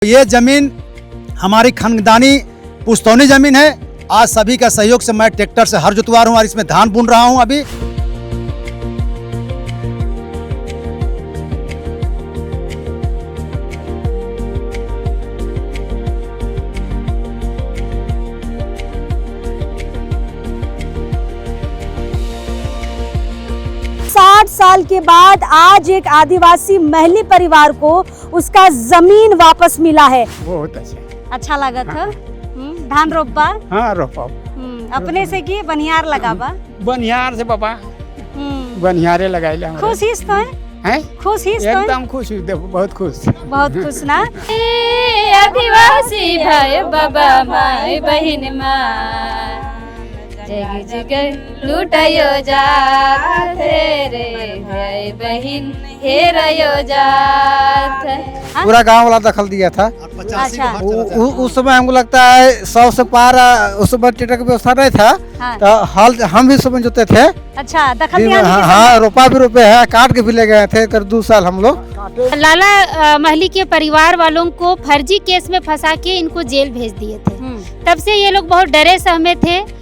ये जमीन हमारी खानदानी पुश्तौनी जमीन है। आज सभी का सहयोग से मैं ट्रैक्टर से हर जुतवा रहा हूँ और इसमें धान बुन रहा हूँ। अभी 60 साल के बाद आज एक आदिवासी महली परिवार को उसका जमीन वापस मिला है। बहुत अच्छा लगा था। धान रोपा? हाँ रोपा। अपने से की बनियार लगाबा? बनियार से बाबा बनियारे लगाइले। खुश ही तो है? खुश ही तो एकदम खुश हुई, बहुत खुश ना। आदिवासी भाई बाबा माई बहन माँ जग जग लुटायो जात रे भाई बहन हेरायो जात। पूरा गांव वाला दखल दिया था। अच्छा। उस समय हमको लगता है 100 से पार उस समय ट्रैक्टर की व्यवस्था नहीं था। हाँ। तो हल हम भी समय जोते थे। अच्छा, दखल दिया। हाँ, रोपा भी रोपे हैं, काट के भी ले गए थे। कर 2 साल हम लोग लाला महली के परिवार वालों को फर्जी केस में फंसा के इनको जेल भेज दिए थे। तब से ये लोग बहुत डरे सहमे थे,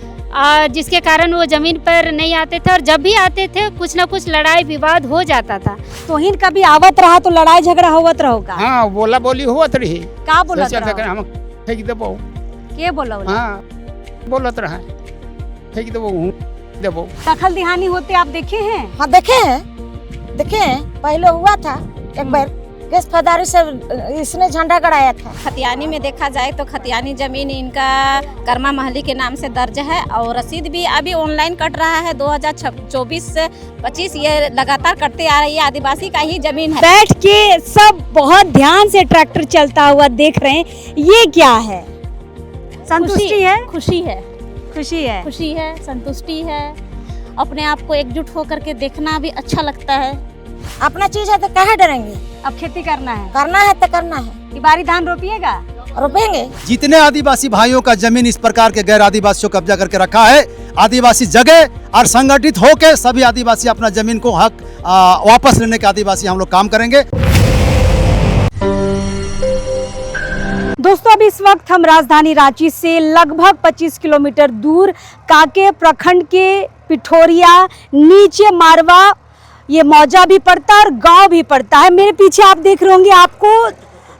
जिसके कारण वो जमीन पर नहीं आते थे और जब भी आते थे कुछ ना कुछ लड़ाई विवाद हो जाता था। तो हिन कभी आवत रहा तो लड़ाई झगड़ा होवत रहोगा? हाँ, बोला बोली होत रही। का बोलत रहा? हम फेंक देबो। के बोला? हाँ, बोलत रहा फेंक देबो। दखल दिहानी होते आप देखे हैं? हाँ देखे हैं। पहले हुआ था एक बार केस फौजदारी से इसने झंडा गड़ाया था। खतियानी में देखा जाए तो खतियानी जमीन इनका कर्मा महली के नाम से दर्ज है और रसीद भी अभी ऑनलाइन कट रहा है। 2024 से 25 ये लगातार कटते आ रही है। आदिवासी का ही जमीन है। बैठ के सब बहुत ध्यान से ट्रैक्टर चलता हुआ देख रहे हैं। ये क्या है? संतुष्टि है? खुशी है, संतुष्टि है। अपने आप को एकजुट होकर के देखना भी अच्छा लगता है। अपना चीज है तो काहे डरेंगे? अब खेती करना है तो करना है। इस बारी धान रोपिएगा? रोपेंगे। जितने आदिवासी भाइयों का जमीन इस प्रकार के गैर आदिवासियों कब्जा करके रखा है, आदिवासी जगह और संगठित होकर सभी आदिवासी अपना जमीन को हक वापस लेने के आदिवासी हम लोग काम करेंगे। दोस्तों, अब इस वक्त हम राजधानी रांची से लगभग 25 किलोमीटर दूर कांके प्रखंड के पिठोरिया नीचे मारवा ये मौजा भी पड़ता है और गांव भी पड़ता है। मेरे पीछे आप देख रहे होंगे, आपको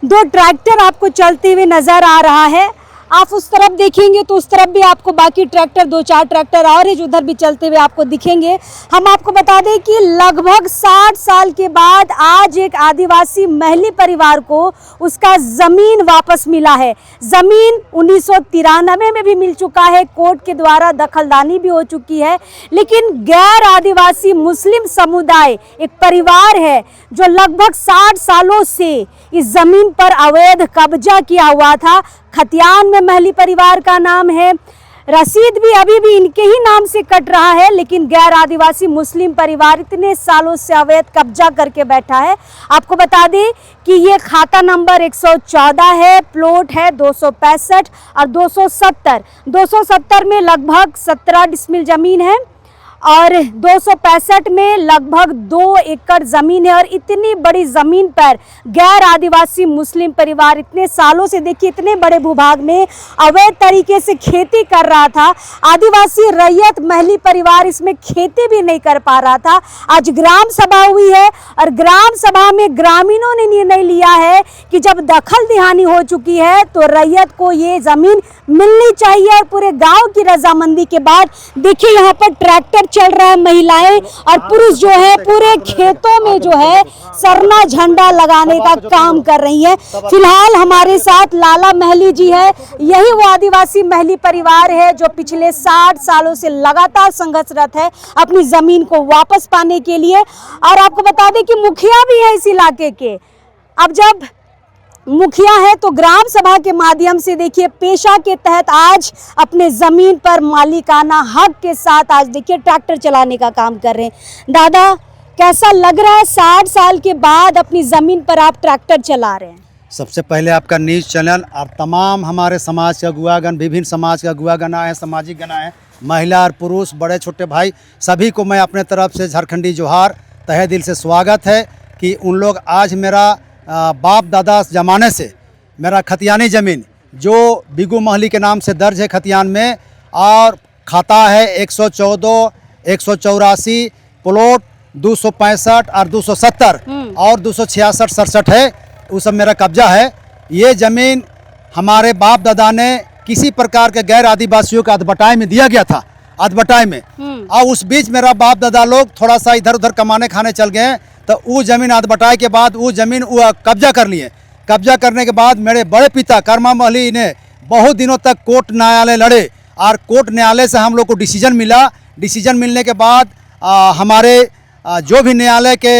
2 ट्रैक्टर आपको चलते हुए नजर आ रहा है। आप उस तरफ देखेंगे तो उस तरफ भी आपको बाकी ट्रैक्टर 2-4 ट्रैक्टर और ही उधर भी चलते हुए आपको दिखेंगे। हम आपको बता दें कि लगभग 60 साल के बाद आज एक आदिवासी महली परिवार को उसका ज़मीन वापस मिला है। ज़मीन 1993 में भी मिल चुका है, कोर्ट के द्वारा दखलदानी भी हो चुकी है। लेकिन गैर आदिवासी मुस्लिम समुदाय एक परिवार है जो लगभग 60 सालों से इस ज़मीन पर अवैध कब्जा किया हुआ था। खतियान में महली परिवार का नाम है। रसीद भी अभी भी इनके ही नाम से कट रहा है, लेकिन गैर आदिवासी मुस्लिम परिवार इतने सालों से अवैध कब्जा करके बैठा है। आपको बता दें कि ये खाता नंबर 114 है, प्लॉट है 265 और 270। 270 में लगभग 17 डिसमिल जमीन है और 265 में लगभग 2 एकड़ जमीन है। और इतनी बड़ी जमीन पर गैर आदिवासी मुस्लिम परिवार इतने सालों से, देखिए, इतने बड़े भूभाग में अवैध तरीके से खेती कर रहा था। आदिवासी रैयत महली परिवार इसमें खेती भी नहीं कर पा रहा था। आज ग्राम सभा हुई है और ग्राम सभा में ग्रामीणों ने निर्णय लिया है कि जब दखल दिहानी हो चुकी है तो रैयत को ये जमीन मिलनी चाहिए। और पूरे गाँव की रजामंदी के बाद देखिए यहाँ पर ट्रैक्टर चल रहा है। महिलाएं और पुरुष जो है पूरे खेतों में जो है सरना झंडा लगाने का काम कर रही है। फिलहाल हमारे साथ लाला महली जी है। यही वो आदिवासी महली परिवार है जो पिछले 60 सालों से लगातार संघर्षरत है अपनी जमीन को वापस पाने के लिए। और आपको बता दें कि मुखिया भी है इस इलाके के। अब जब मुखिया है तो ग्राम सभा के माध्यम से, देखिए, पेशा के तहत आज अपने ज़मीन पर मालिकाना हक के साथ आज देखिए ट्रैक्टर चलाने का काम कर रहे हैं। दादा, कैसा लग रहा है 60 साल के बाद अपनी ज़मीन पर आप ट्रैक्टर चला रहे हैं? सबसे पहले आपका न्यूज़ चैनल और तमाम हमारे समाज के अगुआगण, विभिन्न समाज के अगुआगण आए हैं, सामाजिक गण आए, महिला और पुरुष, बड़े छोटे भाई, सभी को मैं अपने तरफ से झारखंडी जोहार, तहे दिल से स्वागत है कि उन लोग आज मेरा बाप दादा ज़माने से मेरा खतियानी ज़मीन जो बिगू महली के नाम से दर्ज है खतियान में, और खाता है 114, 184, प्लॉट 265 और 270 और 266, 67 है, वो सब मेरा कब्जा है। ये ज़मीन हमारे बाप दादा ने किसी प्रकार के गैर आदिवासियों के अधबटाई में दिया गया था, अधबटाई में। और उस बीच मेरा बाप दादा लोग थोड़ा सा इधर उधर कमाने खाने चल गए, तो वो ज़मीन अधबटाई के बाद वो ज़मीन वो कब्जा कर लिए। कब्जा करने के बाद मेरे बड़े पिता कर्मा महली ने बहुत दिनों तक कोर्ट न्यायालय लड़े, और कोर्ट न्यायालय से हम लोग को डिसीजन मिला। डिसीजन मिलने के बाद हमारे जो भी न्यायालय के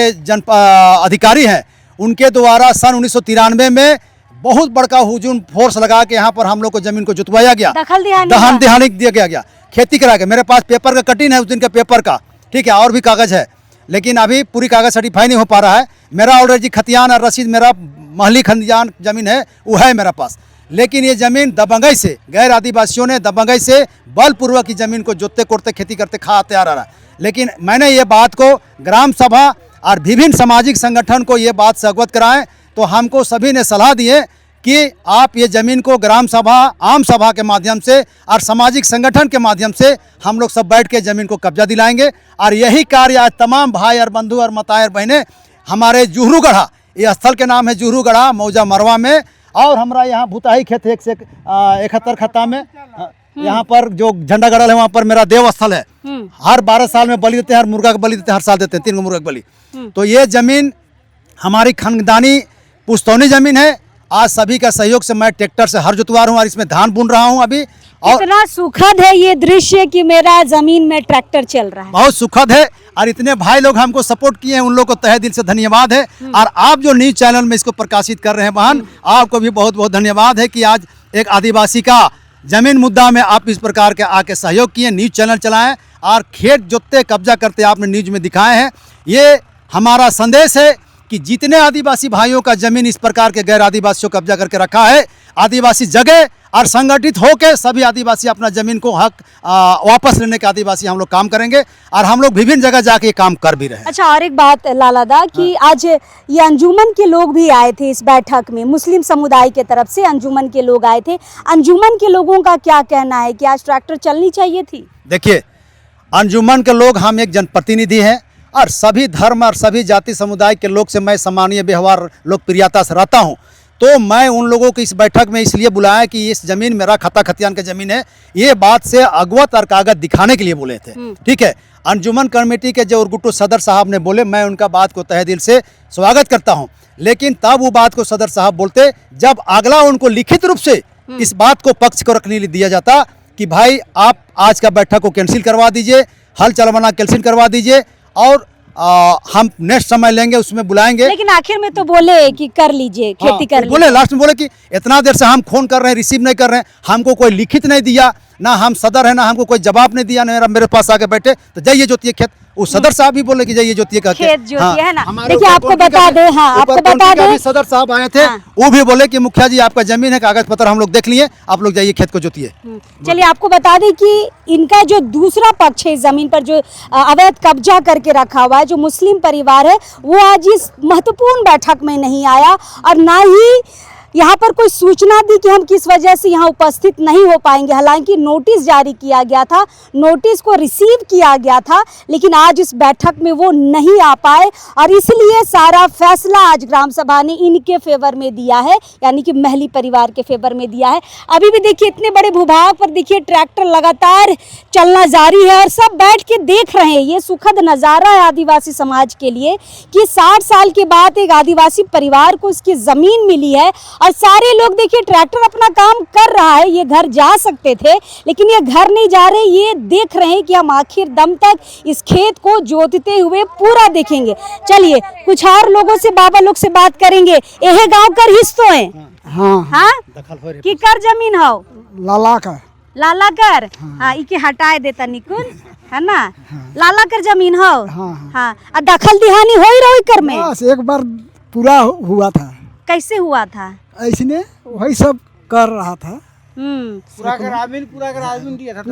अधिकारी हैं उनके द्वारा सन 1993 में बहुत बड़का हुजूम फोर्स लगा के यहाँ पर हम लोग को ज़मीन को जुतवाया गया, दहन दहानी दिया गया, खेती करा के। मेरे पास पेपर का कटिंग है उस दिन का पेपर का, ठीक है, और भी कागज़ है, लेकिन अभी पूरी कागज़ सर्टिफाई नहीं हो पा रहा है। मेरा ऑलरेडी खतियान और रसीद मेरा महली खतियान ज़मीन है वो है मेरा पास, लेकिन ये ज़मीन दबंगई से, गैर आदिवासियों ने दबंगई से बलपूर्वक की ज़मीन को जोतते कोड़ते खेती करते खाते आ रहा है। लेकिन मैंने ये बात को ग्राम सभा और विभिन्न सामाजिक संगठन को ये बात से अवगत कराएं, तो हमको सभी ने सलाह दिए कि आप ये ज़मीन को ग्राम सभा, आम सभा के माध्यम से और सामाजिक संगठन के माध्यम से हम लोग सब बैठ के ज़मीन को कब्जा दिलाएंगे। और यही कार्य आज तमाम भाई और बंधु और माताएं बहनें हमारे जुहरूगढ़ा, ये स्थल के नाम है जुहरूगढ़ा मौजा मरवा में, और हमारा यहाँ भूताही खेत है 171 खत्ता में, यहाँ पर जो झंडा गड़ल है वहाँ पर मेरा देव स्थल है। हर 12 साल में बलि देते हैं, हर मुर्गा का बलि देते हैं, हर साल देते हैं 3 मुर्गा का बलि। तो ये ज़मीन हमारी खानदानी पुश्तौनी ज़मीन है। आज सभी का सहयोग से मैं ट्रैक्टर से हर जुतवा रहा हूँ और इसमें धान बुन रहा हूँ अभी। और इतना सुखद है ये दृश्य कि मेरा जमीन में ट्रैक्टर चल रहा है। बहुत सुखद है, और इतने भाई लोग हमको सपोर्ट किए हैं, उन लोगों को तहे दिल से धन्यवाद है। और आप जो न्यूज़ चैनल में इसको प्रकाशित कर रहे हैं बहन, आपको भी बहुत बहुत धन्यवाद है कि आज एक आदिवासी का जमीन मुद्दा में आप इस प्रकार के आके सहयोग किए, न्यूज़ चैनल चलाएं और खेत जोतते कब्जा करते आपने न्यूज़ में दिखाए हैं। ये हमारा संदेश है कि जितने आदिवासी भाइयों का जमीन इस प्रकार के गैर आदिवासियों कब्जा करके रखा है, आदिवासी जगह और संगठित होकर सभी आदिवासी अपना जमीन को हक वापस लेने के आदिवासी हम लोग काम करेंगे, और हम लोग विभिन्न जगह जाके ये काम कर भी रहे हैं। अच्छा, और एक बात लालादा कि आज ये अंजुमन के लोग भी आए थे इस बैठक में, मुस्लिम समुदाय के तरफ से अंजुमन के लोग आए थे। अंजुमन के लोगों का क्या कहना है कि आज ट्रैक्टर चलनी चाहिए थी? देखिए, अंजुमन के लोग, हम एक जनप्रतिनिधि हैं और सभी धर्म और सभी जाति समुदाय के लोग से मैं सम्मानीय व्यवहार लोकप्रियता से रहता हूं, तो मैं उन लोगों को इस बैठक में इसलिए बुलाया कि इस ज़मीन मेरा खता खतियान की ज़मीन है, ये बात से अवगत और कागज दिखाने के लिए बोले थे। ठीक है, अंजुमन कमेटी के जो उर्गुट्टू सदर साहब ने बोले, मैं उनका बात को तहे दिल से स्वागत करता हूँ, लेकिन तब वो बात को सदर साहब बोलते जब अगला उनको लिखित रूप से इस बात को पक्ष को रखने लिए दिया जाता कि भाई आप आज का बैठक को कैंसिल करवा दीजिए, हल चलवाना कैंसिल करवा दीजिए, और हम नेक्स्ट समय लेंगे उसमें बुलाएंगे। लेकिन आखिर में तो बोले कि कर लीजिए, खेती कर लीजिए। बोले लास्ट में बोले कि इतना देर से हम फोन कर रहे हैं, रिसीव नहीं कर रहे हैं, हमको कोई लिखित नहीं दिया, ना हम सदर है, ना हमको कोई जवाब नहीं दिया, ना मेरे पास आके बैठे तो जाइए जोतिए खेत। वो सदर साहब भी बोले कि जाइए जोतिए का खेत जोतिए, है ना। हमारे देखिए आपको बता दें, हाँ आपको बता दें, सदर साहब आए थे, वो भी बोले कि मुखिया जी आपका जमीन है, कागज पत्र हम लोग देख लिए, आप लोग जाइए खेत को जोतिए। चलिए आपको बता दें कि इनका जो दूसरा पक्ष है इस जमीन पर जो अवैध कब्जा करके रखा हुआ है, जो मुस्लिम परिवार है, वो आज इस महत्वपूर्ण बैठक में नहीं आया और ना ही यहाँ पर कोई सूचना दी कि हम किस वजह से यहाँ उपस्थित नहीं हो पाएंगे। हालांकि नोटिस जारी किया गया था, नोटिस को रिसीव किया गया था, लेकिन आज इस बैठक में वो नहीं आ पाए और इसलिए सारा फैसला आज ग्राम सभा ने इनके फेवर में दिया है, यानी कि महली परिवार के फेवर में दिया है। अभी भी देखिए इतने बड़े भूभाग पर देखिए ट्रैक्टर लगातार चलना जारी है और सब बैठ के देख रहे हैं। ये सुखद नज़ारा है आदिवासी समाज के लिए कि 60 साल के बाद एक आदिवासी परिवार को उसकी ज़मीन मिली है और सारे लोग देखिए ट्रैक्टर अपना काम कर रहा है। ये घर जा सकते थे लेकिन ये घर नहीं जा रहे, ये देख रहे हैं कि हम आखिर दम तक इस खेत को जोतते हुए पूरा देखेंगे। चलिए कुछ और लोगों से, बाबा लोग से बात करेंगे। यह गांव कर हिस्सों है, हाँ की कर जमीन हो लाला कर, हाँ इके हटाए देता निकुल, है ना, लाला कर जमीन हो, हाँ दखल दिहानी हो ही रही कर में। एक बार पूरा हुआ था। कैसे हुआ था? ऐसे वही सब कर रहा था, पूरा ग्रामीण दिया था,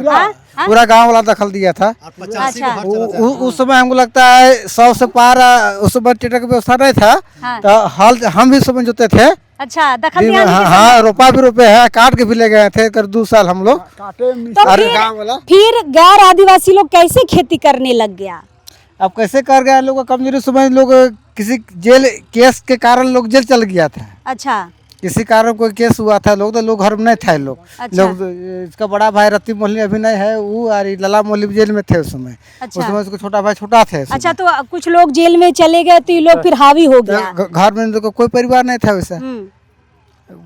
पूरा गांव वाला दखल दिया था। अच्छा। उस समय हमको लगता है 100 से पार, उस समय ट्रैक्टर की व्यवस्था नहीं था, तो हल हम भी समय जोते थे, अच्छा, दखल दिहानी के हाँ, रोपा भी रोपे है, काट के भी ले गए थे कर 2 साल हम लोग। तो अरे गाँव वाला फिर गैर आदिवासी लोग कैसे खेती करने लग गया? अब कैसे कर गया, लोग का कमजोरी समझ, लोग किसी जेल केस के कारण लोग जेल चल गया था। अच्छा, किसी कारण कोई केस हुआ था, लोग घर में नहीं थे। अच्छा। लोग इसका बड़ा भाई रत्ती मोहल्ली अभी नहीं है, वो और लला मोहल्ली जेल में थे उस समय। अच्छा। उस समय उसका छोटा भाई छोटा थे उस अच्छा, समय। तो कुछ लोग जेल में चले गए तो ये लोग फिर हावी हो गया। घर में लोग का कोई परिवार नहीं था वैसा, हम्म,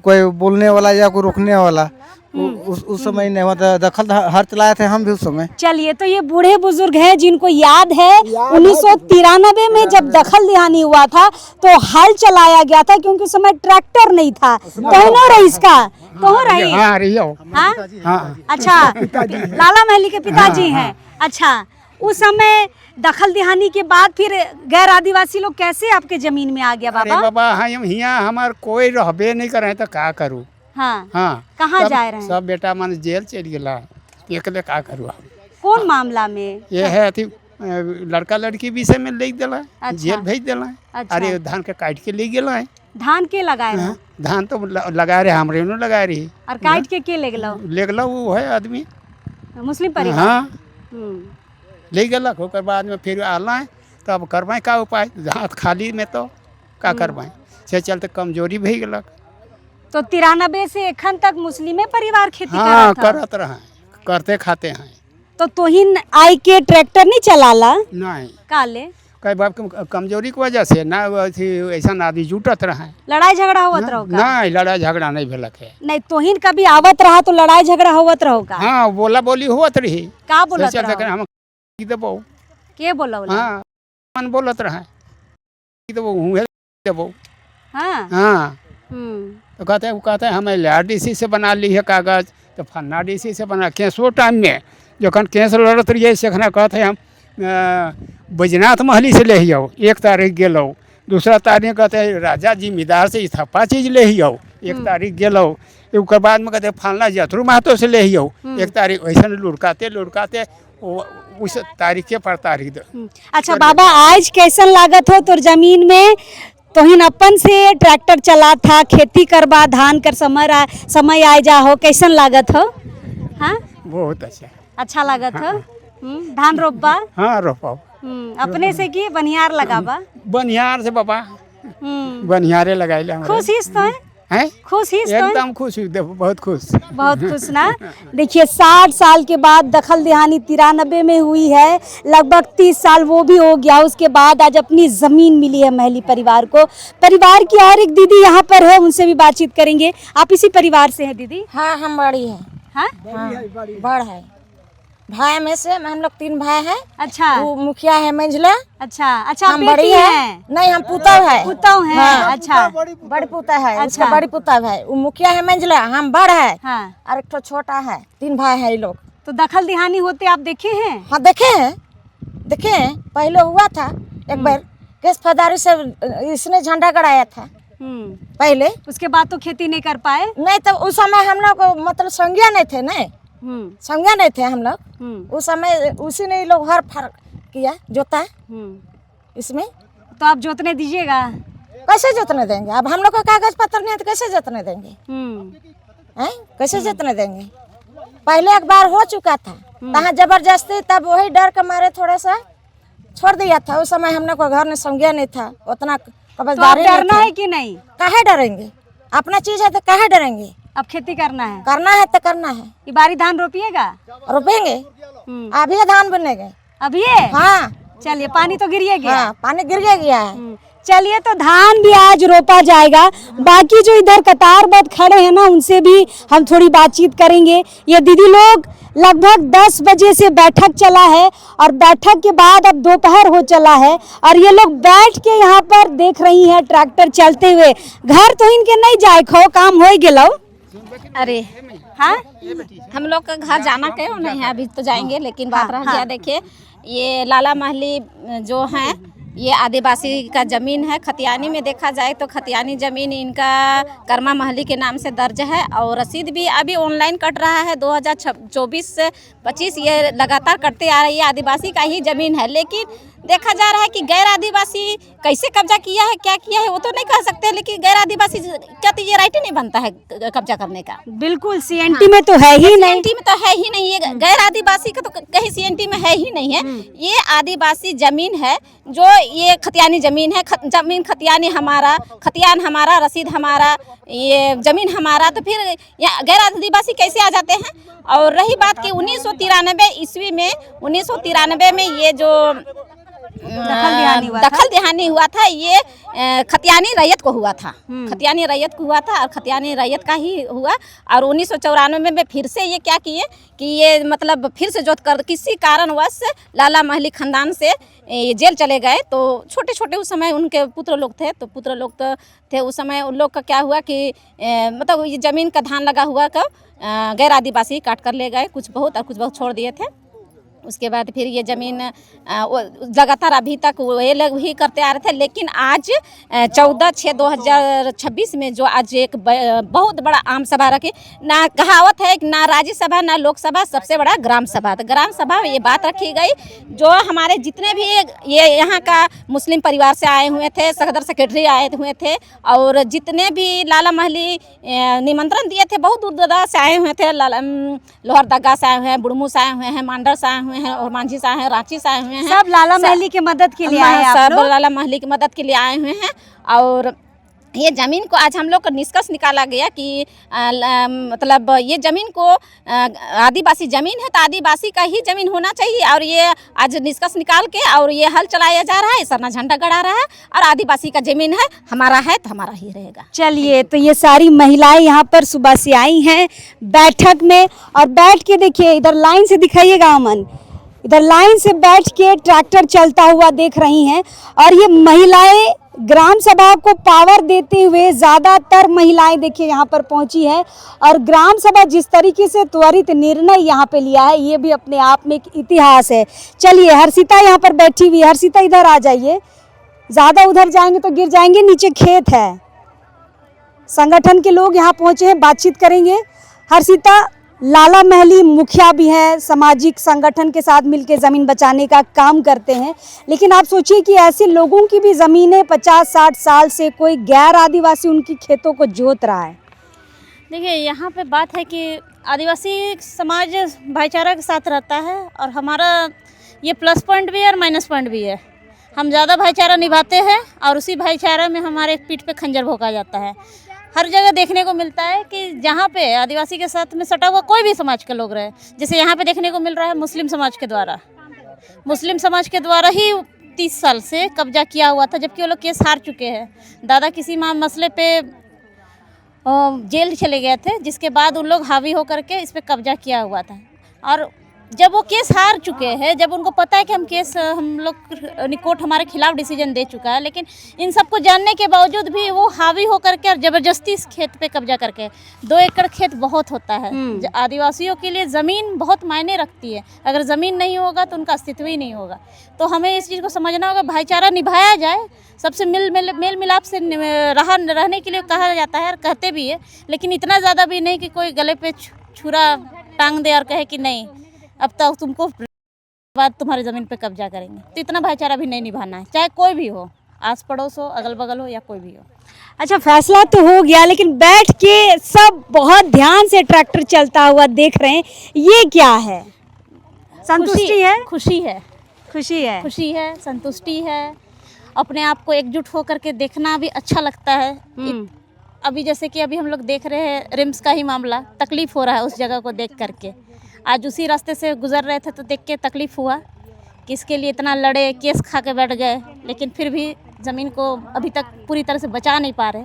कोई बोलने वाला या कोई रोकने वाला। उस समय नहीं हुआ था, दखल हर चलाए थे हम भी उस समय। चलिए, तो ये बूढ़े बुजुर्ग हैं जिनको याद है 1993 में जब दखल दिहानी हुआ था तो हल चलाया गया था, क्योंकि उस समय ट्रैक्टर नहीं था। कहो रईस का कहो रही। हाँ रही हो। हाँ? हाँ अच्छा, लाला महली के पिताजी हैं। अच्छा, उस समय दखल दिहानी के बाद फिर गैर आदिवासी लोग कैसे आपके जमीन में आ गया अरे बाबा? बाबा हम यहाँ हमार कोई रहबे नहीं करे तो का करूँ। हाँ, हाँ कहाँ सब- जा रहे हैं? सब बेटा मन जेल चल गया, एकले का करूँ हम। कौन मामला में? ये है अथी लड़का लड़की विषय में ले दिला, अच्छा। जेल भेज दिला। अच्छा। अरे धान के काट के ले गया है। धान के लगाए रहो धान तो लगा रहे हमरे न लगा रही, और काट के ले गलो? ले गला वो है आदमी। मुस्लिम परिवार। हाँ हम्म, ले गला, ओकर बाद में फिर आला है तो अब करवाएं का उपाय, हाथ खाली में तो का करवाएं, से चलते कमजोरी भी गलक। तो 93 से एखन तक मुस्लिमे परिवार खेती हाँ करत था। करत रहे, करते खाते हैं। तो तोहिन आई के ट्रैक्टर नहीं चलाला नहीं काले? कई बाप कमजोरी की वजह से ना ऐसा आदि जुटत रहे। लड़ाई झगड़ा होवत रहो का? नहीं लड़ाई झगड़ा नहीं भेलक है। नहीं, तोहिन कभी आवत रहा तो लड़ाई झगड़ा होवत रहो का? हाँ बोला बोली होत रही, का बोलत से चलते रहो? हम की देबो। के बोलौला? हाँ मन बोलत रहे की देबो, हुए देबो। हाँ। हाँ हम्म, तो कहते हैं हमें LRDC से बना ली है कागज, तो फन्ना DC से बना। केसो टाइम में जखन केस लड़त रहिए सेखना कहते हम बैजनाथ महली से ले आओ, 1 तारीख गेलो, 2 तारीख कहते हैं राजा जिम्मेदार से इथप्पा चीज ले आओ, 1 तारीख गेलो। एक बाद में कहते फलना जथरू महतो से ले आओ, 1 तारीख ऐसा लुढ़काते उस तारीख पर तारीख दो। अच्छा बाबा, आज कैसन लागत हो तोर जमीन में? तोहिन अपन से ट्रैक्टर चला था, खेती करबा, धान कर समय आए जा हो, कैसन लागत हो? हाँ, बहुत अच्छा लागत हो। धान रोपबा? हाँ रोपाओ अपने से की बनियार लगाबा? बनिहार से बाबा, हम्म, बनिहारे लगाइले हम। खुश हिस तो है? हैं खुश हिस तो है? एकदम खुश हुई, बहुत खुश। बहुत खुश ना। देखिए, 60 साल के बाद दखल दिहानी 93 में हुई है, लगभग 30 साल वो भी हो गया। उसके बाद आज अपनी जमीन मिली है महली परिवार को। परिवार की और एक दीदी यहाँ पर है, उनसे भी बातचीत करेंगे। आप इसी परिवार से हैं दीदी? हाँ, हम बड़ी है। हाँ, हाँ, बड़ है। भाई में से हम लोग 3 भाई हैं। अच्छा वो मुखिया है मंझला। अच्छा। अच्छा, हम बेटी बड़ी है? है। नहीं, हम पुतौ है। पुतौ है। हाँ। अच्छा, बड़ी पुता है। अच्छा। उसका बड़ी पुता है, वो मुखिया है मंझला, हम बड़ है। हाँ। और एक तो छोटा है। 3 भाई है ये लोग। तो दखल दिहानी होते आप देखे हैं? हाँ, देखे हैं। पहले हुआ था एक बार, केस फौजदारी से इसने झंडा गड़ाया था पहले। उसके बाद तो खेती नहीं कर पाए? नहीं, तो उस समय हम लोग मतलब संज्ञा नहीं थे, नहीं संज्ञा नहीं थे हम लोग उस समय। उसी ने लोग हर फर्क किया, जोता इसमें। तो आप जोतने दीजिएगा? कैसे जोतने देंगे? अब हम लोग को कागज पत्र नहीं है तो कैसे जोतने देंगे? हैं? कैसे जोतने देंगे? पहले एक बार हो चुका था, तहाँ जबरदस्ती, तब वही डर के मारे थोड़ा सा छोड़ दिया था। उस समय हम लोग को घर में संज्ञा नहीं था उतना, कबजदारी तो डरना है कि नहीं? काहे डरेंगे? अपना चीज है तो काहे डरेंगे? अब खेती करना है? करना है तो करना है। ये बारी धान रोपिएगा? रोपेंगे, अभी धान बनेंगे। अभी? हाँ। चलिए, पानी तो गिरिए गया। हाँ, पानी गिर गया है। चलिए, तो धान भी आज रोपा जाएगा। बाकी जो इधर कतारबद्ध खड़े हैं ना, उनसे भी हम थोड़ी बातचीत करेंगे। ये दीदी लोग लगभग 10 बजे से बैठक चला है और बैठक के बाद अब दोपहर हो चला है और ये लोग बैठ के यहाँ पर देख रही हैं ट्रैक्टर चलते हुए। घर तो इनके नहीं जाए खो, काम हो गेलो। अरे हाँ, हम लोग का घर जाना क्यों नहीं है, अभी तो जाएंगे। लेकिन बात रह गया, देखिए ये लाला महली जो हैं, ये आदिवासी का ज़मीन है। खतियानी में देखा जाए तो खतियानी ज़मीन इनका कर्मा महली के नाम से दर्ज है और रसीद भी अभी ऑनलाइन कट रहा है। 2024 से 25 ये लगातार कटते आ रही है। आदिवासी का ही ज़मीन है, लेकिन देखा जा रहा है कि गैर आदिवासी कैसे कब्जा किया है, क्या किया है वो तो नहीं कह सकते, लेकिन गैर आदिवासी क्या तो ये राइट ही नहीं बनता है कब्जा करने का। बिल्कुल सीएनटी में तो है ही नहीं, सीएनटी में तो है ही नहीं, ये गैर आदिवासी का तो कहीं सीएनटी में है ही नहीं है। ये आदिवासी जमीन है, जो ये खतियानी जमीन है, जमीन खतियानी हमारा, खतियान हमारा, रसीद हमारा, ये जमीन हमारा, तो फिर गैर आदिवासी कैसे आ जाते हैं। और रही बात कि 1993 ईस्वी में 1993 में ये जो दखल दिहानी हुआ था, ये खतियानी रैयत को हुआ था, खतियानी रैयत को हुआ था और खतियानी रैयत का ही हुआ। और 1994 में फिर से ये क्या किए कि ये मतलब फिर से जो कर किसी कारणवश लाला महली खानदान से ये जेल चले गए। तो छोटे छोटे उस समय उनके पुत्र लोग थे, तो पुत्र लोग तो थे उस समय, उन लोग का क्या हुआ कि मतलब ये ज़मीन का धान लगा हुआ का गैर आदिवासी काट कर ले गए, कुछ बहुत और कुछ बहुत छोड़ दिए थे। उसके बाद फिर ये ज़मीन लगातार अभी तक ये लोग ही करते आ रहे थे। लेकिन आज 14/6/2026 में जो आज एक बहुत बड़ा आम सभा रखी, ना कहावत है ना राज्यसभा ना लोकसभा, सबसे बड़ा ग्राम सभा, तो ग्राम सभा में ये बात रखी गई। जो हमारे जितने भी ये यहाँ का मुस्लिम परिवार से आए हुए थे, सदर सेक्रेटरी आए हुए थे, और जितने भी लाला महली निमंत्रण दिए थे, बहुत दूर दराज से आए हुए थे, लोहरदगा से आए हुए हैं, बुड़मू से आए हुए हैं, मांडर से आए हुए हैं, और मांझी से आए हैं, रांची से आए हुए हैं, सब लाला महली की मदद के लिए आए हैं आप सब लोग? लाला महली की मदद के लिए आए हुए हैं। और ये ज़मीन को आज हम लोग का निष्कर्ष निकाला गया कि मतलब ये ज़मीन को आदिवासी ज़मीन है तो आदिवासी का ही ज़मीन होना चाहिए। और ये आज निष्कर्ष निकाल के और ये हल चलाया जा रहा है, सरना झंडा गड़ा रहा है, और आदिवासी का ज़मीन है हमारा है तो हमारा ही रहेगा। चलिए, तो ये सारी महिलाएं यहाँ पर सुबह से आई हैं बैठक में, और बैठ के देखिए इधर लाइन से दिखाइएगा अमन, इधर लाइन से बैठ के ट्रैक्टर चलता हुआ देख रही हैं। और ये महिलाएं ग्राम सभा को पावर देते हुए ज़्यादातर महिलाएं देखिए यहाँ पर पहुंची है, और ग्राम सभा जिस तरीके से त्वरित निर्णय यहाँ पे लिया है, ये भी अपने आप में एक इतिहास है। चलिए, हर्षिता यहाँ पर बैठी हुई है, हर्षिता इधर आ जाइए, ज़्यादा उधर जाएंगे तो गिर जाएंगे, नीचे खेत है। संगठन के लोग यहाँ पहुँचे हैं, बातचीत करेंगे। हर्षिता, लाला महली मुखिया भी हैं, सामाजिक संगठन के साथ मिलकर ज़मीन बचाने का काम करते हैं, लेकिन आप सोचिए कि ऐसे लोगों की भी ज़मीनें 50-60 साल से कोई गैर आदिवासी उनकी खेतों को जोत रहा है। देखिए, यहाँ पे बात है कि आदिवासी समाज भाईचारा के साथ रहता है, और हमारा ये प्लस पॉइंट भी है और माइनस पॉइंट भी है। हम ज़्यादा भाईचारा निभाते हैं और उसी भाईचारा में हमारे पीठ पे खंजर भोंका जाता है। हर जगह देखने को मिलता है कि जहाँ पे आदिवासी के साथ में सटा हुआ कोई भी समाज के लोग रहे, जैसे यहाँ पे देखने को मिल रहा है मुस्लिम समाज के द्वारा ही 30 साल से कब्जा किया हुआ था, जबकि वो लोग केस हार चुके हैं। दादा किसी मसले पे जेल चले गए थे, जिसके बाद उन लोग हावी होकर के इस पे कब्जा किया हुआ था। और जब वो केस हार चुके हैं, जब उनको पता है कि हम लोग कोर्ट हमारे खिलाफ डिसीजन दे चुका है, लेकिन इन सबको जानने के बावजूद भी वो हावी होकर के और ज़बरदस्ती इस खेत पे कब्जा करके, 2 एकड़ खेत बहुत होता है। आदिवासियों के लिए ज़मीन बहुत मायने रखती है, अगर ज़मीन नहीं होगा तो उनका अस्तित्व ही नहीं होगा। तो हमें इस चीज़ को समझना होगा, भाईचारा निभाया जाए, सबसे मेल मिलाप से रहने के लिए कहा जाता है और कहते भी है, लेकिन इतना ज़्यादा भी नहीं कि कोई गले पे छुरा टांग दे और कहे कि नहीं अब तक तुमको बाद तुम्हारी ज़मीन पे कब्जा करेंगे। तो इतना भाईचारा भी नहीं निभाना है, चाहे कोई भी हो, आस पड़ोस हो, अगल बगल हो, या कोई भी हो। अच्छा, फैसला तो हो गया, लेकिन बैठ के सब बहुत ध्यान से ट्रैक्टर चलता हुआ देख रहे हैं, ये क्या है? संतुष्टि है? खुशी है, खुशी है, खुशी है, संतुष्टि है। अपने आप को एकजुट होकर के देखना भी अच्छा लगता है। अभी जैसे कि अभी हम लोग देख रहे हैं रिम्स का ही मामला, तकलीफ़ हो रहा है उस जगह को देख करके। आज उसी रास्ते से गुजर रहे थे तो देख के तकलीफ़ हुआ कि इसके लिए इतना लड़े, केस खा के बैठ गए, लेकिन फिर भी ज़मीन को अभी तक पूरी तरह से बचा नहीं पा रहे।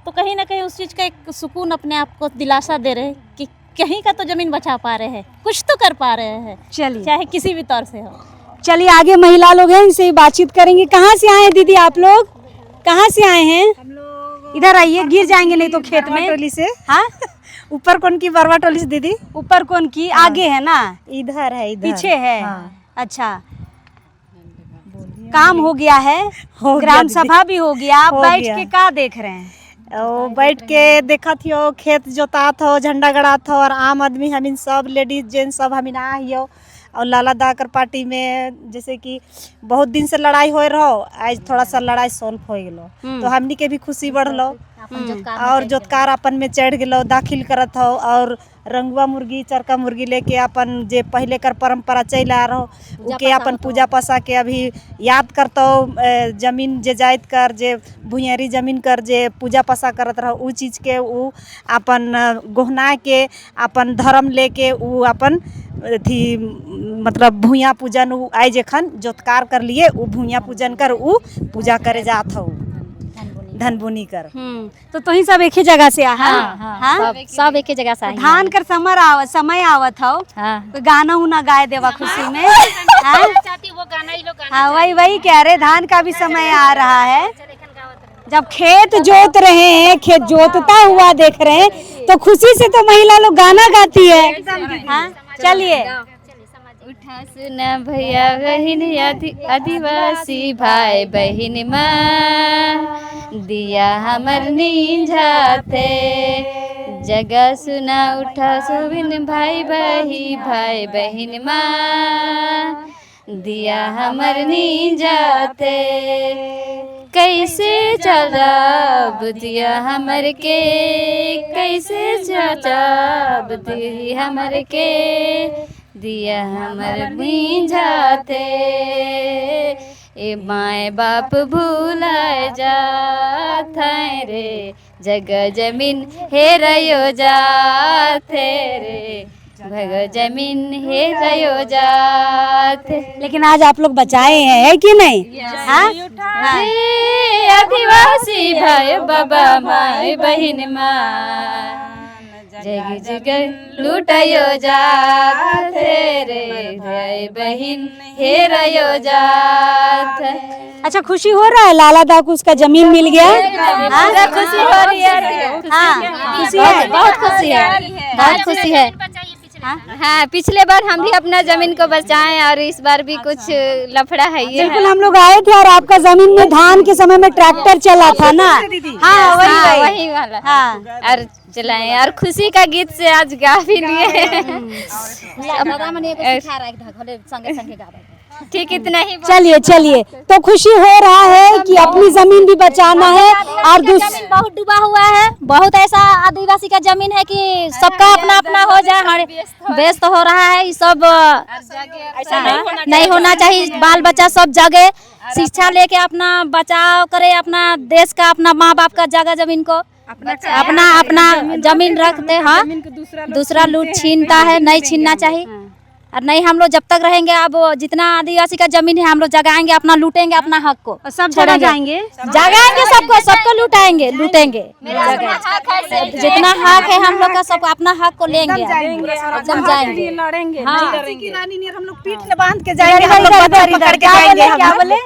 तो कहीं ना कहीं उस चीज़ का एक सुकून अपने आप को दिलासा दे रहे कि कहीं का तो ज़मीन बचा पा रहे हैं, कुछ तो कर पा रहे हैं, चलिए चाहे किसी भी तौर से हो। चलिए, आगे महिला लोग हैं, इनसे बातचीत करेंगे। कहाँ से आए हैं दीदी आप लोग? कहाँ से आए हैं? हम लोग इधर आइए, गिर जाएंगे नहीं तो खेत में। टोली से। हाँ, ऊपर कौन की बरवा टोली से दीदी। ऊपर कौन की? आगे है ना, इधर है, इधर पीछे है। हाँ। अच्छा, काम हो गया है, ग्राम सभा भी हो गया, आप बैठ के क्या देख रहे हैं? ओ बैठ के देखा थी, खेत जोता था, झंडा गड़ा था, और आम आदमी हमिन सब लेडीज जेंट्स सब हमिन आ हियो और लाला दाकर पार्टी में जैसे कि बहुत दिन से लड़ाई हो रहो, आज थोड़ा सा लड़ाई सॉल्व हो गेलो तो हमनी के भी खुशी बढ़लो और जोतकार अपन में चढ़ गेलो, दाखिल करत हो और रंगुआ मुर्गी चरका मुर्गी लेके अपन जे पहले कर परंपरा चल आ रहो उके अपन पूजा पासा के अभी याद करतो। जमीन जे जायद कर जे भुइयारी जमीन कर जे पूजा पासा करत रहो उ चीज़ के उ अपन गोहना के अपन धर्म लेके उ अपन थी मतलब भूया पूजन उ आई जखन जोतकार कर लिए उ भूया पूजन कर उ पूजा करे जात हो धन बुनी कर। तो तुही सब एक ही जगह से आहा? हाँ? सब एक ही जगह से आई धान कर समय आवत हो, कोई गाना उना गाए देवा खुशी में? हाँ वही कह रहे, धान का भी समय आ रहा है, जब खेत जोत रहे हैं, खेत जोतता हुआ देख रहे हैं तो खुशी से तो महिला लोग गाना गाती है। हाँ चलिए। उठा सुना भैया बहिन आदिवासी भाई बहिन माँ दिया हमर नींझाते जगह सुना उठा सुबिन भाई बहिन माँ दिया हमर नींझाते कैसे चलब दिया हमर के कैसे चलब दिया हमर के दिया हमर नींझाते ए माए बाप भूलाए जात हैं रे जगह जमीन हेरयो जाते रे भग जमीन हेरयो जात। लेकिन आज आप लोग बचाए हैं, है कि नहीं? हाँ? आदिवासी भाई बाबा माई बहिन माँ जग जग लूटयो जात रे भाई बहिन हेरयो जात। अच्छा खुशी हो रहा है लाला दा को उसका जमीन मिल गया? हाँ? खुशी हो रही है। हाँ खुशी है, बहुत खुशी है, बहुत खुशी है। हाँ पिछले बार हम भी अपना जमीन को बचाएं और इस बार भी कुछ लफड़ा है ये। बिल्कुल हम लोग आए थे और आपका जमीन में धान के समय में ट्रैक्टर चला था ना? हाँ वही वाला। हाँ और चलाएं और खुशी का गीत से आज गा भी लिए। ठीक इतना ही। चलिए तो खुशी हो रहा है कि अपनी जमीन भी बचाना है और जमीन बहुत डूबा हुआ है, बहुत ऐसा आदिवासी का जमीन है कि सबका अपना अपना हो जाए, व्यस्त हो रहा है। सब ऐसा नहीं होना चाहिए, बाल बच्चा सब जगह शिक्षा लेके अपना बचाव करे, अपना देश का अपना माँ बाप का जगह जमीन को अपना जमीन रखते हैं। दूसरा लूट छीनता है, नहीं छीनना चाहिए। और नहीं हम लोग जब तक रहेंगे, अब जितना आदिवासी का जमीन है हम लोग जगाएंगे, अपना लूटेंगे अपना हक को, सब जगह जाएंगे, जगाएंगे सबको लूटेंगे जितना हक है हम लोग का, सब अपना हक को लेंगे, एकदम जाएंगे, लड़ेंगे। हाँ। झांसी की रानी ने हम लोग पीठ में बांध के जाएंगे, हम लोग बच्चा पकड़ के जाएंगे। क्या बोले?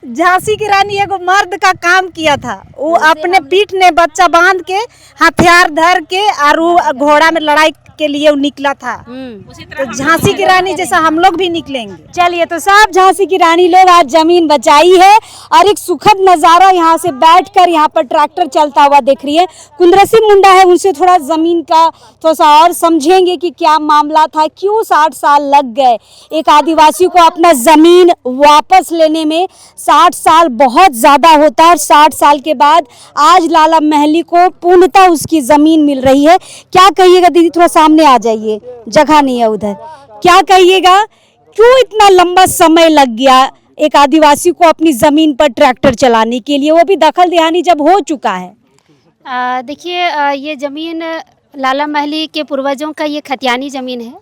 झांसी की रानी एगो मर्द का काम किया था, वो अपने पीठ ने बच्चा बांध के हथियार धर के और वो घोड़ा में लड़ाई के लिए वो निकला था। तो झांसी की रानी जैसा हम लोग भी निकलेंगे। चलिए तो सब झांसी की रानी लोग आज जमीन बचाई है और एक सुखद नज़ारा यहाँ से बैठकर यहाँ पर ट्रैक्टर चलता हुआ देख रही है। कुंद्रसी मुंडा है, उनसे थोड़ा ज़मीन का थोड़ा सा और समझेंगे कि क्या मामला था, क्यों 60 साल लग गए एक आदिवासी को अपना ज़मीन वापस लेने में। 60 साल बहुत ज़्यादा होता है और 60 साल के बाद आज लाला महली को पूर्णतः उसकी ज़मीन मिल रही है। क्या कहिएगा दीदी, थोड़ा सामने आ जाइए, जगह नहीं है उधर। क्या कहिएगा, क्यों इतना लंबा समय लग गया एक आदिवासी को अपनी ज़मीन पर ट्रैक्टर चलाने के लिए, वो भी दखल देहानी जब हो चुका है? देखिए ये ज़मीन लाला महली के पूर्वजों का ये खतियानी ज़मीन है,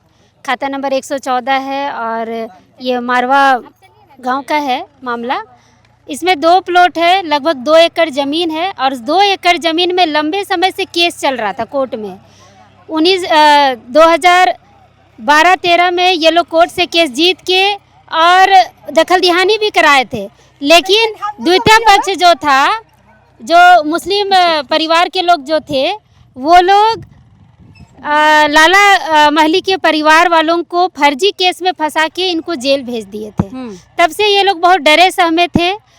खाता नंबर 114 है और ये मारवा गांव का है मामला। इसमें 2 प्लॉट है, लगभग 2 एकड़ ज़मीन है और 2 एकड़ ज़मीन में लंबे समय से केस चल रहा था कोर्ट में। 2012-13 में ये लोग कोर्ट से केस जीत के और दखल दिहानी भी कराए थे, लेकिन द्वितीय पक्ष जो था, जो मुस्लिम परिवार के लोग जो थे, वो लोग लाला महली के परिवार वालों को फर्जी केस में फंसा के इनको जेल भेज दिए थे। तब से ये लोग बहुत डरे सहमे थे,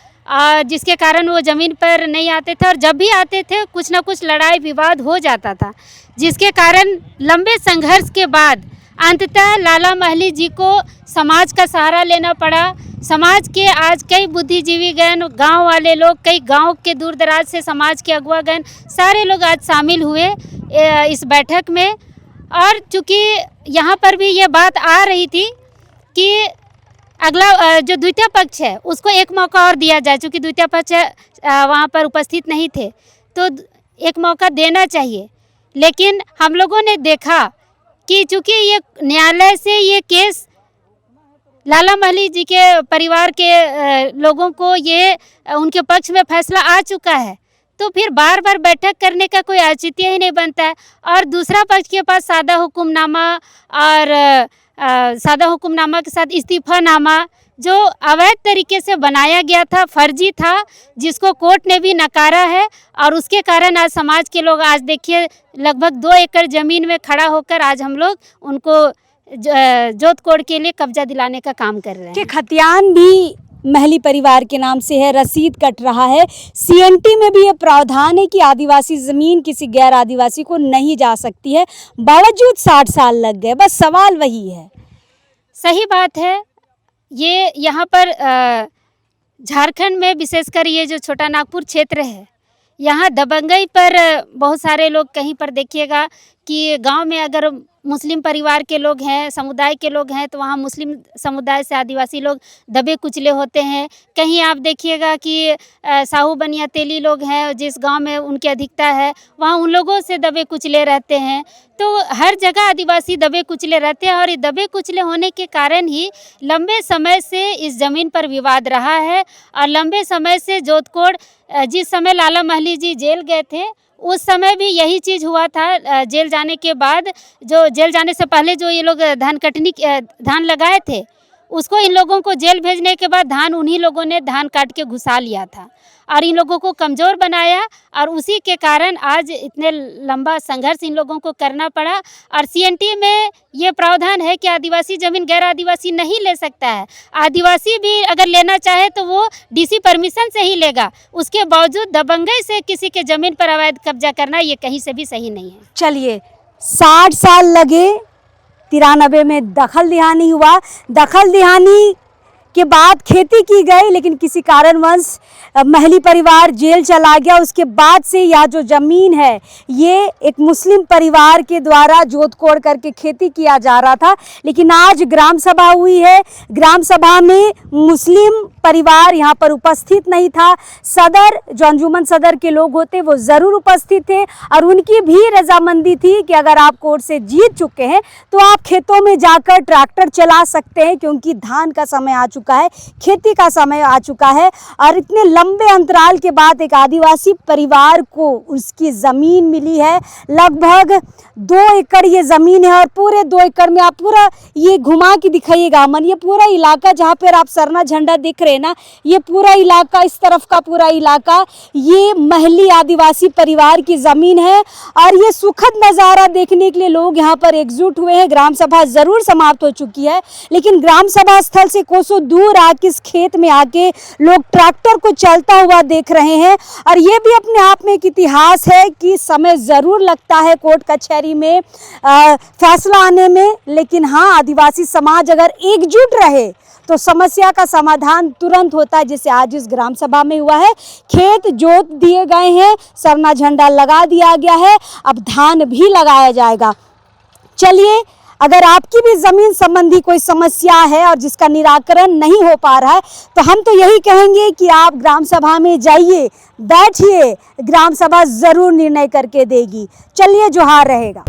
जिसके कारण वो ज़मीन पर नहीं आते थे और जब भी आते थे कुछ ना कुछ लड़ाई विवाद हो जाता था, जिसके कारण लंबे संघर्ष के बाद अंततः लाला महली जी को समाज का सहारा लेना पड़ा। समाज के आज कई बुद्धिजीवीगण, गांव वाले लोग, कई गांव के दूर दराज से समाज के अगुवागण सारे लोग आज शामिल हुए इस बैठक में। और चूँकि यहाँ पर भी ये बात आ रही थी कि अगला जो द्वितीय पक्ष है उसको एक मौका और दिया जाए, चूँकि द्वितीय पक्ष वहाँ पर उपस्थित नहीं थे तो एक मौका देना चाहिए। लेकिन हम लोगों ने देखा कि चूँकि ये न्यायालय से ये केस लाला महली जी के परिवार के लोगों को ये उनके पक्ष में फैसला आ चुका है, तो फिर बार बार बैठक करने का कोई औचित्य ही नहीं बनता है। और दूसरा पक्ष के पास सादा हुक्मनामा और सादा हुक्मनामा के साथ इस्तीफानामा जो अवैध तरीके से बनाया गया था, फर्जी था, जिसको कोर्ट ने भी नकारा है। और उसके कारण आज समाज के लोग आज देखिए लगभग 2 एकड़ ज़मीन में खड़ा होकर आज हम लोग उनको जोत कोड़ के लिए कब्जा दिलाने का काम कर रहे हैं। कि खतियान भी महली परिवार के नाम से है, रसीद कट रहा है। सीएनटी में भी ये प्रावधान है कि आदिवासी ज़मीन किसी गैर आदिवासी को नहीं जा सकती है, बावजूद 60 साल लग गए। बस सवाल वही है। सही बात है। ये यहाँ पर झारखंड में विशेषकर ये जो छोटा नागपुर क्षेत्र है, यहाँ दबंगई पर बहुत सारे लोग, कहीं पर देखिएगा कि गांव में अगर मुस्लिम परिवार के लोग हैं, समुदाय के लोग हैं, तो वहाँ मुस्लिम समुदाय से आदिवासी लोग दबे कुचले होते हैं। कहीं आप देखिएगा कि साहू बनिया तेली लोग हैं, जिस गांव में उनकी अधिकता है, वहाँ उन लोगों से दबे कुचले रहते हैं। तो हर जगह आदिवासी दबे कुचले रहते हैं और ये दबे कुचले होने के कारण ही लंबे समय से इस ज़मीन पर विवाद रहा है। और लंबे समय से जोतकोड़, जिस समय लाला महली जी जेल गए थे उस समय भी यही चीज़ हुआ था। जेल जाने के बाद, जो जेल जाने से पहले जो ये लोग धान लगाए थे, उसको इन लोगों को जेल भेजने के बाद धान उन्हीं लोगों ने धान काट के घुसा लिया था और इन लोगों को कमज़ोर बनाया। और उसी के कारण आज इतने लंबा संघर्ष इन लोगों को करना पड़ा। और सीएनटी में ये प्रावधान है कि आदिवासी ज़मीन गैर आदिवासी नहीं ले सकता है। आदिवासी भी अगर लेना चाहे तो वो डीसी परमिशन से ही लेगा। उसके बावजूद दबंगई से किसी के ज़मीन पर अवैध कब्जा करना ये कहीं से भी सही नहीं है। चलिए, 60 साल लगे, 93 में दखल दिहानी हुआ। दखल दिहानी के बाद खेती की गई, लेकिन किसी कारणवश महली परिवार जेल चला गया। उसके बाद से यह जो ज़मीन है ये एक मुस्लिम परिवार के द्वारा जोत कोड़ करके खेती किया जा रहा था। लेकिन आज ग्राम सभा हुई है, ग्राम सभा में मुस्लिम परिवार यहाँ पर उपस्थित नहीं था। सदर, जो अंजुमन सदर के लोग होते वो ज़रूर उपस्थित थे और उनकी भी रजामंदी थी कि अगर आप कोर्ट से जीत चुके हैं तो आप खेतों में जाकर ट्रैक्टर चला सकते हैं, क्योंकि धान का समय आ चुका है, खेती का समय आ चुका है। और इतने लंबे अंतराल के बाद एक आदिवासी परिवार को उसकी ज़मीन मिली है। लगभग 2 एकड़ ये ज़मीन है और पूरे 2 एकड़ में आप पूरा ये घुमा के दिखाइएगा अमन, ये पूरा इलाका जहाँ पर आप सरना झंडा दिख रहे हैं ना, ये पूरा इलाका, इस तरफ का पूरा इलाका ये महली आदिवासी परिवार की ज़मीन है। और ये सुखद नज़ारा देखने के लिए लोग यहाँ पर एकजुट हुए हैं। ग्राम सभा ज़रूर समाप्त हो चुकी है, लेकिन ग्राम सभा स्थल से कोसों दूर आके इस खेत में आके लोग ट्रैक्टर को चलता हुआ देख रहे हैं। और ये भी अपने आप में एक इतिहास है कि समय ज़रूर लगता है कोर्ट कचहरी में फैसला आने में, लेकिन हाँ, आदिवासी समाज अगर एकजुट रहे तो समस्या का समाधान तुरंत होता है, जैसे आज इस ग्राम सभा में हुआ है। खेत जोत दिए गए हैं, सरना झंडा लगा दिया गया है, अब धान भी लगाया जाएगा। चलिए, अगर आपकी भी ज़मीन संबंधी कोई समस्या है और जिसका निराकरण नहीं हो पा रहा है तो हम तो यही कहेंगे कि आप ग्राम सभा में जाइए, बैठिए, ग्राम सभा ज़रूर निर्णय करके देगी। चलिए, जोहार रहेगा।